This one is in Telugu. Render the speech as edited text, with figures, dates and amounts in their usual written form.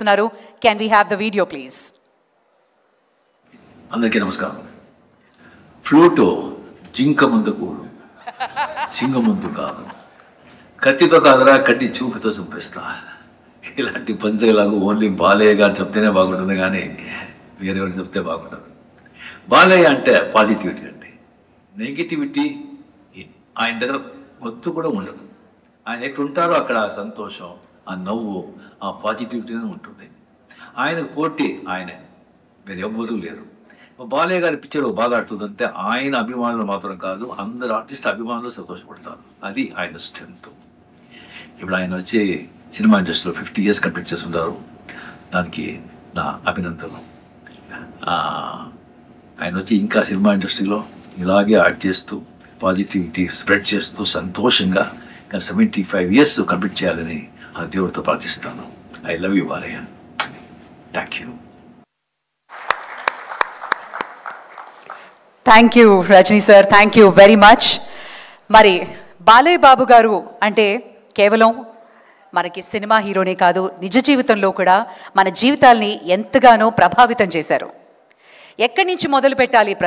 చేస్తున్నారు. Can we have the video please? అందరికీ నమస్కారం. ఫ్లూటు జింక ముందు కూడు, సింగం ముందు కాదు, కత్తితో కాదురా కట్టి చూపుతో చంపేస్తా. ఇలాంటి పద్ధతిలాగా ఓన్లీ బాలయ్య గారు చెప్తేనే బాగుంటుంది, కానీ వేరెవరు చెప్తే బాగుంటుంది. బాలయ్య అంటే పాజిటివిటీ అండి. నెగిటివిటీ ఆయన దగ్గర వద్దు కూడా ఉండదు. ఆయన ఎక్కడుంటారో అక్కడ ఆ సంతోషం, ఆ నవ్వు, ఆ పాజిటివిటీనే ఉంటుంది. ఆయనకు పోటీ ఆయనే, వేరే ఎవ్వరూ లేరు. బాలయ్య గారి పిక్చర్ బాగా ఆడుతుందంటే ఆయన అభిమానులు మాత్రం కాదు, అందరు ఆర్టిస్ట్ అభిమానులు సంతోషపడతారు. అది ఆయన స్ట్రెంత్. ఇప్పుడు ఆయన వచ్చి సినిమా ఇండస్ట్రీలో 50 years కంప్లీట్ చేస్తున్నారు. దానికి నా అభినందనలు. ఆయన వచ్చి ఇంకా సినిమా ఇండస్ట్రీలో ఇలాగే యాక్ట్ చేస్తూ పాజిటివిటీ స్ప్రెడ్ చేస్తూ సంతోషంగా ఇంకా 75 years కంప్లీట్ చేయాలని ఆ దేవుడితో ప్రార్థిస్తాను. I love you Balayya. Thank you. Thank you Rajini sir, thank you very much. మరి బాలయ్య బాబు గారు అంటే కేవలం మనకి సినిమా హీరోనే కాదు, నిజ జీవితంలో కూడా మన జీవితాల్ని ఎంతగానో ప్రభావితం చేశారు. ఎక్కడి నుంచి మొదలు పెట్టాలి?